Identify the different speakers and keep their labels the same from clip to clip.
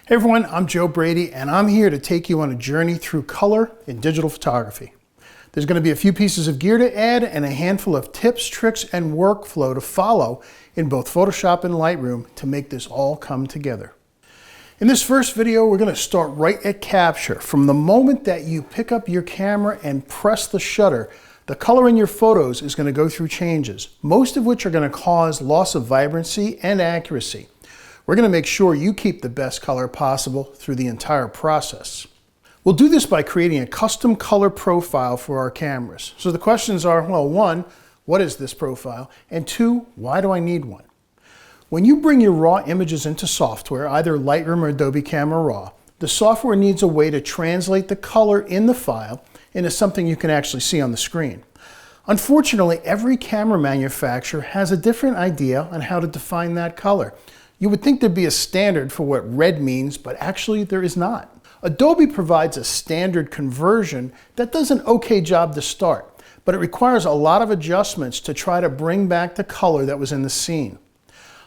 Speaker 1: Hey everyone, I'm Joe Brady and I'm here to take you on a journey through color in digital photography. There's going to be a few pieces of gear to add and a handful of tips, tricks, and workflow to follow in both Photoshop and Lightroom to make this all come together. In this first video, we're going to start right at capture. From the moment that you pick up your camera and press the shutter, the color in your photos is going to go through changes, most of which are going to cause loss of vibrancy and accuracy. We're going to make sure you keep the best color possible through the entire process. We'll do this by creating a custom color profile for our cameras. So the questions are, well, one, what is this profile? And two, why do I need one? When you bring your raw images into software, either Lightroom or Adobe Camera Raw, the software needs a way to translate the color in the file into something you can actually see on the screen. Unfortunately, every camera manufacturer has a different idea on how to define that color. You would think there'd be a standard for what red means, but actually there is not. Adobe provides a standard conversion that does an okay job to start, but it requires a lot of adjustments to try to bring back the color that was in the scene.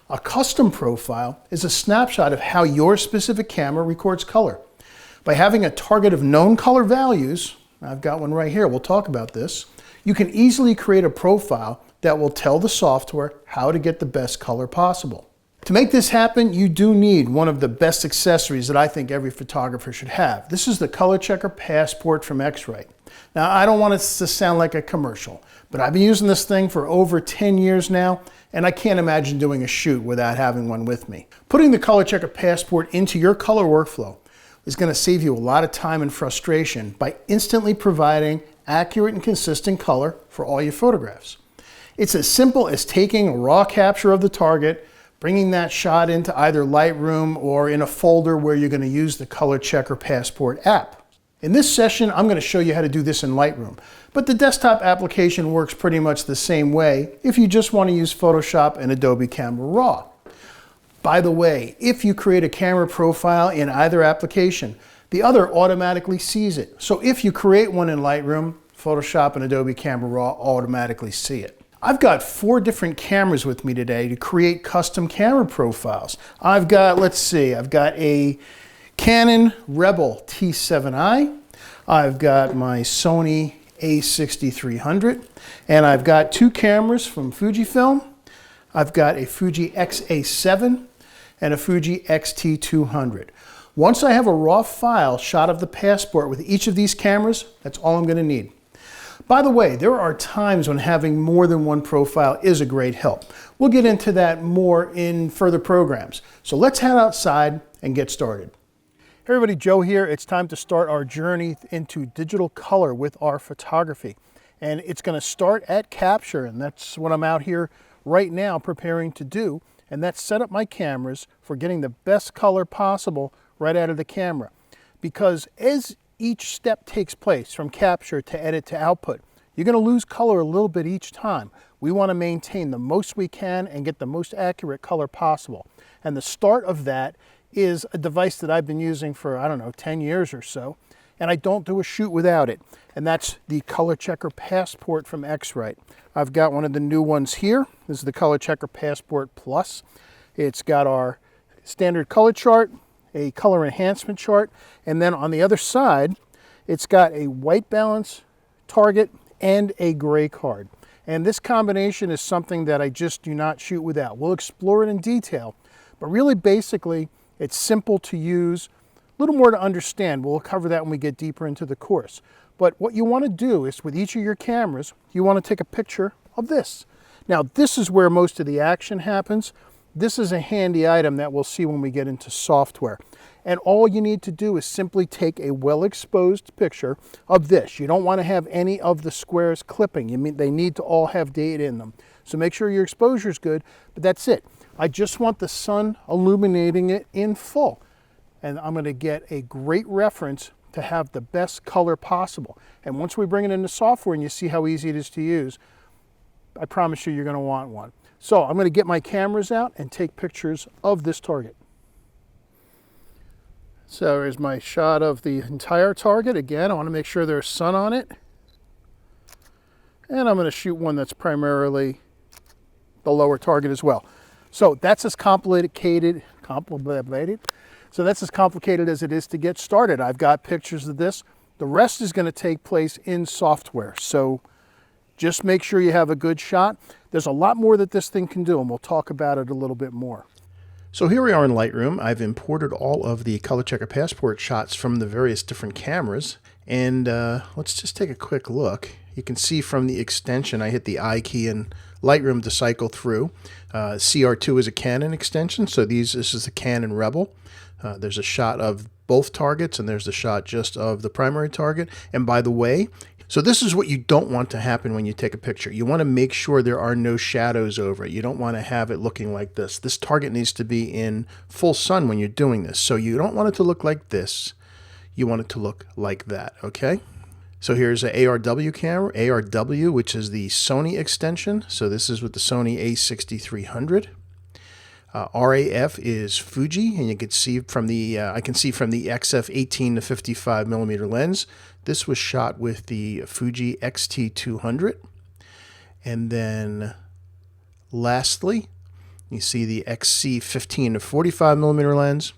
Speaker 1: A custom profile is a snapshot of how your specific camera records color. By having a target of known color values, I've got one right here, we'll talk about this, you can easily create a profile that will tell the software how to get the best color possible. To make this happen, you do need one of the best accessories that I think every photographer should have. This is the ColorChecker Passport from X-Rite. Now, I don't want it to sound like a commercial, but I've been using this thing for over 10 years now, and I can't imagine doing a shoot without having one with me. Putting the ColorChecker Passport into your color workflow is going to save you a lot of time and frustration by instantly providing accurate and consistent color for all your photographs. It's as simple as taking a raw capture of the target, bringing that shot into either Lightroom or in a folder where you're going to use the ColorChecker Passport app. In this session, I'm going to show you how to do this in Lightroom, but the desktop application works pretty much the same way if you just want to use Photoshop and Adobe Camera Raw. By the way, if you create a camera profile in either application, the other automatically sees it. So if you create one in Lightroom, Photoshop and Adobe Camera Raw automatically see it. I've got 4 different cameras with me today to create custom camera profiles. I've got, I've got a Canon Rebel T7i, I've got my Sony A6300, and I've got 2 cameras from Fujifilm. I've got a Fuji Xt7 and a Fuji Xt200. Once I have a raw file shot of the Passport with each of these cameras, that's all I'm going to need. By the way, there are times when having more than one profile is a great help. We'll get into that more in further programs. So let's head outside and get started. Hey everybody, Joe here. It's time to start our journey into digital color with our photography. And it's going to start at capture, and that's what I'm out here right now preparing to do. And that's set up my cameras for getting the best color possible right out of the camera. Because as each step takes place from capture to edit to output, you're going to lose color a little bit each time. We want to maintain the most we can and get the most accurate color possible. And the start of that is a device that I've been using for, 10 years or so, and I don't do a shoot without it. And that's the ColorChecker Passport from X-Rite. I've got one of the new ones here. This is the ColorChecker Passport Plus. It's got our standard color chart, a color enhancement chart, and then on the other side, it's got a white balance target and a gray card. And this combination is something that I just do not shoot without. We'll explore it in detail, but really basically, it's simple to use, a little more to understand. We'll cover that when we get deeper into the course. But what you want to do is with each of your cameras, you want to take a picture of this. Now, this is where most of the action happens. This is a handy item that we'll see when we get into software. And all you need to do is simply take a well-exposed picture of this. You don't want to have any of the squares clipping. They need to all have data in them. So make sure your exposure is good, but that's it. I just want the sun illuminating it in full. And I'm going to get a great reference to have the best color possible. And once we bring it into software and you see how easy it is to use, I promise you're going to want one. So I'm going to get my cameras out and take pictures of this target. So there's my shot of the entire target. Again, I want to make sure there's sun on it. And I'm going to shoot one that's primarily the lower target as well. So that's as complicated So that's as complicated as it is to get started. I've got pictures of this. The rest is going to take place in software. So just make sure you have a good shot. There's a lot more that this thing can do, and we'll talk about it a little bit more. So here we are in Lightroom. I've imported all of the ColorChecker Passport shots from the various different cameras. And let's just take a quick look. You can see from the extension, I hit the I key in Lightroom to cycle through. CR2 is a Canon extension, so this is the Canon Rebel. There's a shot of both targets, and there's the shot just of the primary target. And by the way, so this is what you don't want to happen when you take a picture. You want to make sure there are no shadows over it. You don't want to have it looking like this. This target needs to be in full sun when you're doing this. So you don't want it to look like this. You want it to look like that, okay? So here's an ARW camera, ARW, which is the Sony extension. So this is with the Sony A6300. RAF is Fuji, and you can see from the I can see from the XF 18 to 55 millimeter lens. This was shot with the Fuji Xt 200. And then lastly, you see the XC 15 to 45 millimeter lens.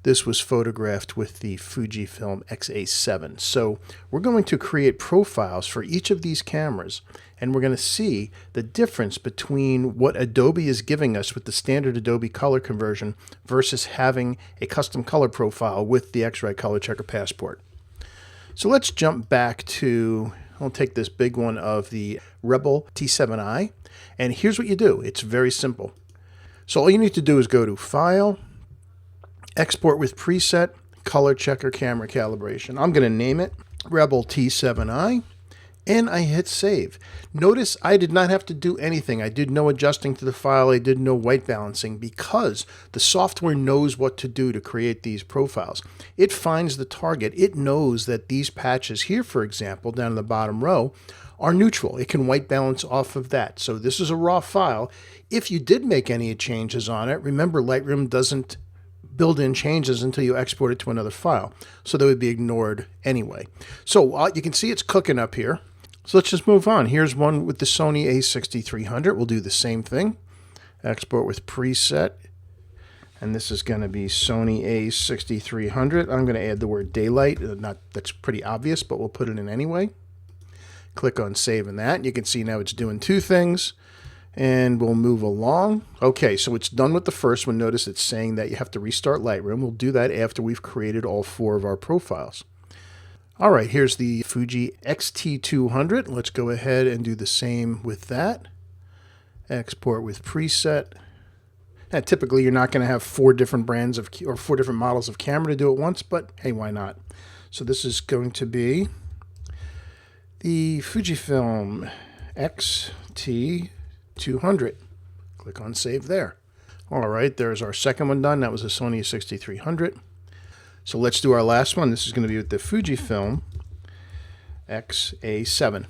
Speaker 1: This was photographed with the Fujifilm X-A7. So we're going to create profiles for each of these cameras, and we're going to see the difference between what Adobe is giving us with the standard Adobe color conversion versus having a custom color profile with the X-Rite ColorChecker Passport. So let's jump back to, I'll take this big one of the Rebel T7i, and here's what you do. It's very simple. So all you need to do is go to File, Export with Preset, ColorChecker Camera Calibration. I'm going to name it Rebel T7i, and I hit Save. Notice I did not have to do anything. I did no adjusting to the file. I did no white balancing because the software knows what to do to create these profiles. It finds the target. It knows that these patches here, for example, down in the bottom row, are neutral. It can white balance off of that. So this is a raw file. If you did make any changes on it, remember Lightroom doesn't build in changes until you export it to another file. So they would be ignored anyway. So you can see it's cooking up here. So let's just move on. Here's one with the Sony A6300. We'll do the same thing. Export with preset. And this is going to be Sony A6300. I'm going to add the word daylight. That's pretty obvious, but we'll put it in anyway. Click on save in that. You can see now it's doing two things. And we'll move along. Okay, so it's done with the first one. Notice it's saying that you have to restart Lightroom. We'll do that after we've created all four of our profiles. All right, here's the Fuji Xt 200. Let's go ahead and do the same with that. Export with preset. Now, typically, you're not going to have four different brands of or four different models of camera to do it once, but hey, why not? So this is going to be the Fujifilm Xt 200. Click on save there. All right, there's our second one done. That was a Sony 6300. So let's do our last one. This is going to be with the Fujifilm X-A7.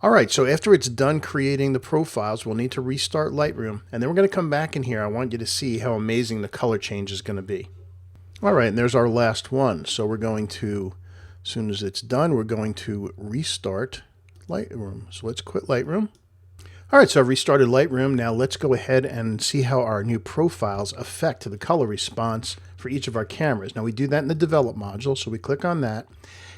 Speaker 1: All right, so after it's done creating the profiles, we'll need to restart Lightroom, and then we're going to come back in here. I want you to see how amazing the color change is going to be. All right, and there's our last one. So we're going to, as soon as it's done, we're going to restart Lightroom. So let's quit Lightroom. All right, so I've restarted Lightroom. Now let's go ahead and see how our new profiles affect the color response for each of our cameras. Now we do that in the Develop module, so we click on that.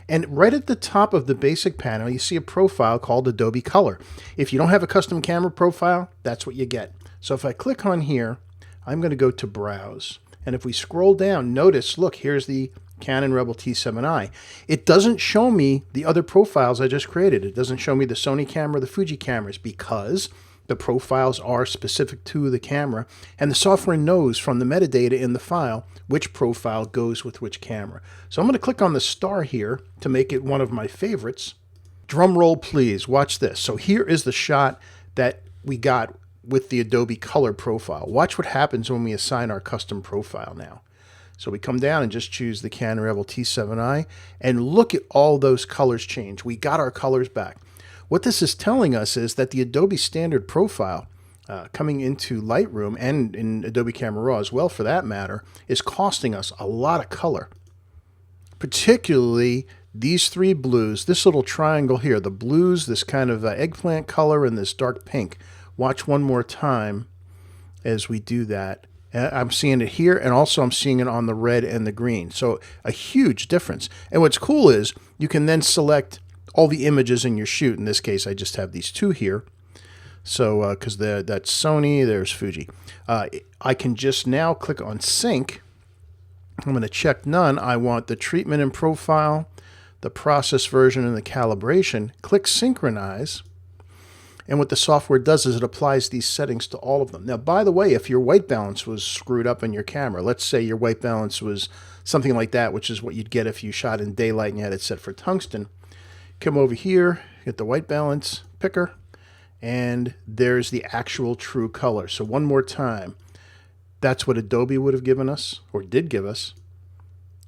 Speaker 1: And right at the top of the basic panel, you see a profile called Adobe Color. If you don't have a custom camera profile, that's what you get. So if I click on here, I'm going to go to Browse. And if we scroll down, notice, look, here's the Canon Rebel T7i. It doesn't show me the other profiles I just created. It doesn't show me the Sony camera, the Fuji cameras, because the profiles are specific to the camera, and the software knows from the metadata in the file which profile goes with which camera. So I'm going to click on the star here to make it one of my favorites. Drum roll, please. Watch this. So here is the shot that we got with the Adobe Color profile. Watch what happens when we assign our custom profile now. So we come down and just choose the Canon Rebel T7i, and look at all those colors change. We got our colors back. What this is telling us is that the Adobe standard profile coming into Lightroom and in Adobe Camera Raw as well for that matter is costing us a lot of color. Particularly these three blues, this little triangle here, the blues, this kind of eggplant color, and this dark pink. Watch one more time. as we do that. I'm seeing it here, and also I'm seeing it on the red and the green. So a huge difference. And what's cool is you can then select all the images in your shoot. In this case, I just have these two here. So because that's Sony, there's Fuji. I can just now click on sync. I'm going to check none. I want the treatment and profile, the process version, and the calibration. Click synchronize. And what the software does is it applies these settings to all of them. Now, by the way, if your white balance was screwed up in your camera, let's say your white balance was something like that, which is what you'd get if you shot in daylight and you had it set for tungsten, come over here, get the white balance picker, and there's the actual true color. So one more time, that's what Adobe would have given us, or did give us.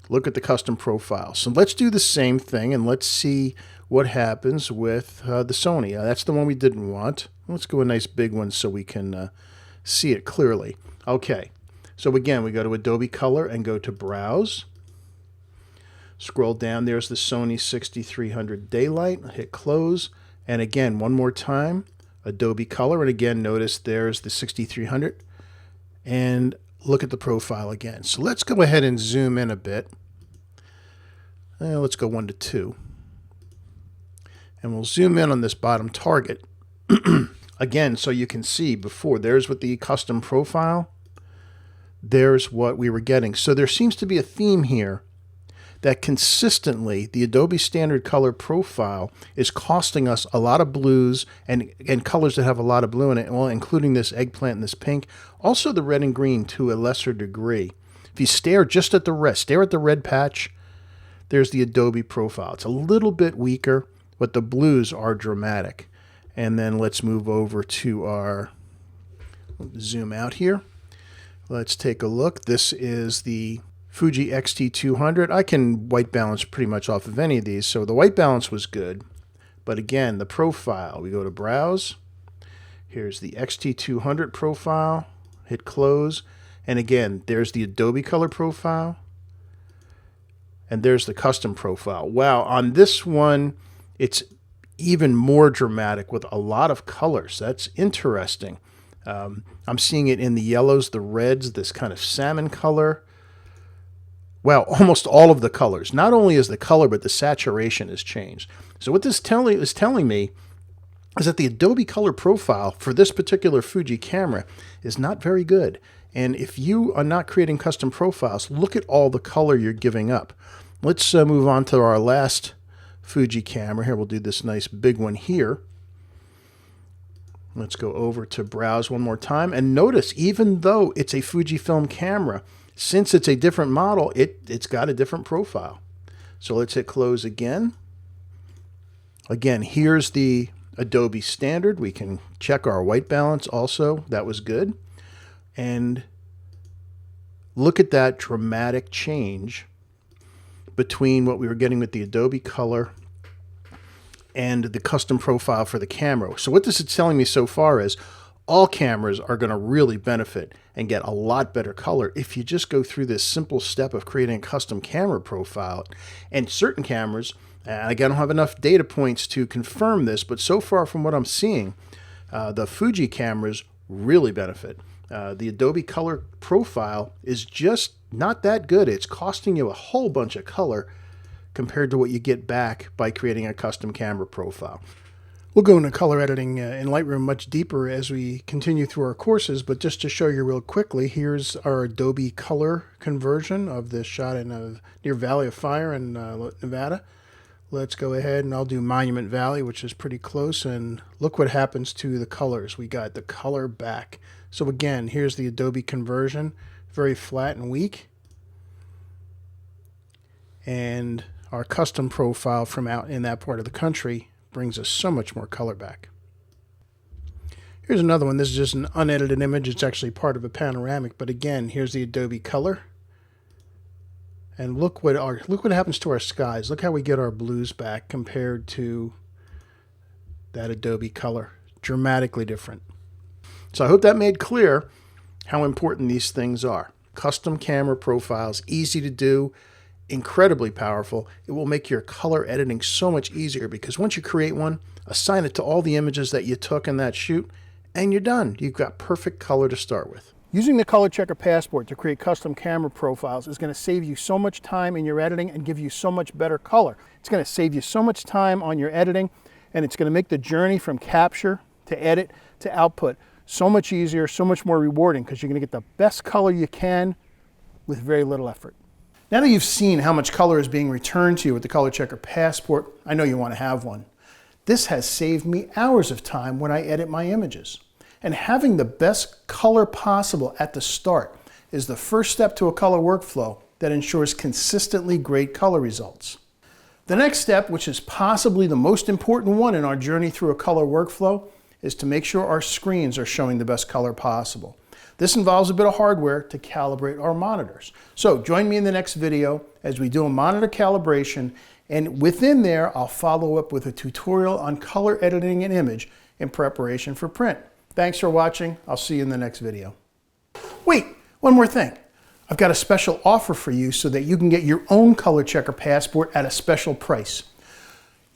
Speaker 1: Look at the custom profile. So let's do the same thing, and let's see what happens with the Sony. That's the one we didn't want. Let's go a nice big one so we can see it clearly. Okay, so again, we go to Adobe Color and go to Browse. Scroll down, there's the Sony 6300 Daylight. Hit Close, and again, one more time, Adobe Color, and again, notice there's the 6300. And look at the profile again. So let's go ahead and zoom in a bit. Let's go 1 to 2. And we'll zoom in on this bottom target. Again, so you can see before, there's with the custom profile, there's what we were getting. So there seems to be a theme here that consistently the Adobe standard color profile is costing us a lot of blues and colors that have a lot of blue in it, well, including this eggplant and this pink, also the red and green to a lesser degree. If you stare just at the red patch, there's the Adobe profile. It's a little bit weaker, but the blues are dramatic. And then let's move over to our, zoom out here. Let's take a look. This is the Fuji Xt 200. I can white balance pretty much off of any of these, so the white balance was good. But again, the profile, we go to Browse. Here's the Xt 200 profile. Hit Close. And again, there's the Adobe color profile. And there's the custom profile. Wow, on this one, it's even more dramatic with a lot of colors. That's interesting. I'm seeing it in the yellows, the reds, this kind of salmon color. Well, almost all of the colors. Not only is the color, but the saturation has changed. So what this is telling me is that the Adobe color profile for this particular Fuji camera is not very good. And if you are not creating custom profiles, look at all the color you're giving up. Let's move on to our last Fuji camera. Here, we'll do this nice big one here. Let's go over to Browse one more time. And notice, even though it's a Fujifilm camera, since it's a different model, it's got a different profile. So let's hit Close again. Again, here's the Adobe standard. We can check our white balance also. That was good. And look at that dramatic change between what we were getting with the Adobe color and the custom profile for the camera. So what this is telling me so far is all cameras are going to really benefit and get a lot better color if you just go through this simple step of creating a custom camera profile. And certain cameras, and again, I don't have enough data points to confirm this, but so far from what I'm seeing, the Fuji cameras really benefit. The Adobe color profile is just not that good. It's costing you a whole bunch of color compared to what you get back by creating a custom camera profile. We'll go into color editing in Lightroom much deeper as we continue through our courses, but just to show you real quickly, here's our Adobe color conversion of this shot in near Valley of Fire in Nevada. Let's go ahead and I'll do Monument Valley, which is pretty close, and look what happens to the colors. We got the color back. So again, here's the Adobe conversion, very flat and weak. And our custom profile from out in that part of the country brings us so much more color back. Here's another one. This is just an unedited image. It's actually part of a panoramic, but again, here's the Adobe color. And look what happens to our skies. Look how we get our blues back compared to that Adobe color. Dramatically different. So I hope that made clear how important these things are. Custom camera profiles, easy to do, incredibly powerful. It will make your color editing so much easier because once you create one, assign it to all the images that you took in that shoot, and you're done. You've got perfect color to start with. Using the ColorChecker Passport to create custom camera profiles is going to save you so much time in your editing and give you so much better color. It's going to save you so much time on your editing, and it's going to make the journey from capture to edit to output so much easier, so much more rewarding, because you're going to get the best color you can with very little effort. Now that you've seen how much color is being returned to you with the ColorChecker Passport, I know you want to have one. This has saved me hours of time when I edit my images. And having the best color possible at the start is the first step to a color workflow that ensures consistently great color results. The next step, which is possibly the most important one in our journey through a color workflow, is to make sure our screens are showing the best color possible. This involves a bit of hardware to calibrate our monitors. So join me in the next video as we do a monitor calibration, and within there I'll follow up with a tutorial on color editing an image in preparation for print. Thanks for watching. I'll see you in the next video. Wait, one more thing. I've got a special offer for you so that you can get your own ColorChecker Passport at a special price.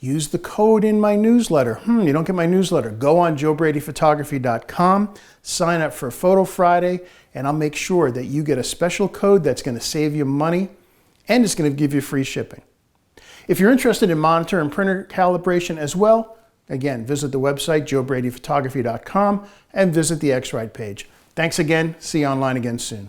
Speaker 1: Use the code in my newsletter. You don't get my newsletter. Go on joebradyphotography.com, sign up for Photo Friday, and I'll make sure that you get a special code that's going to save you money and it's going to give you free shipping. If you're interested in monitor and printer calibration as well, again, visit the website, joebradyphotography.com, and visit the X-Rite page. Thanks again. See you online again soon.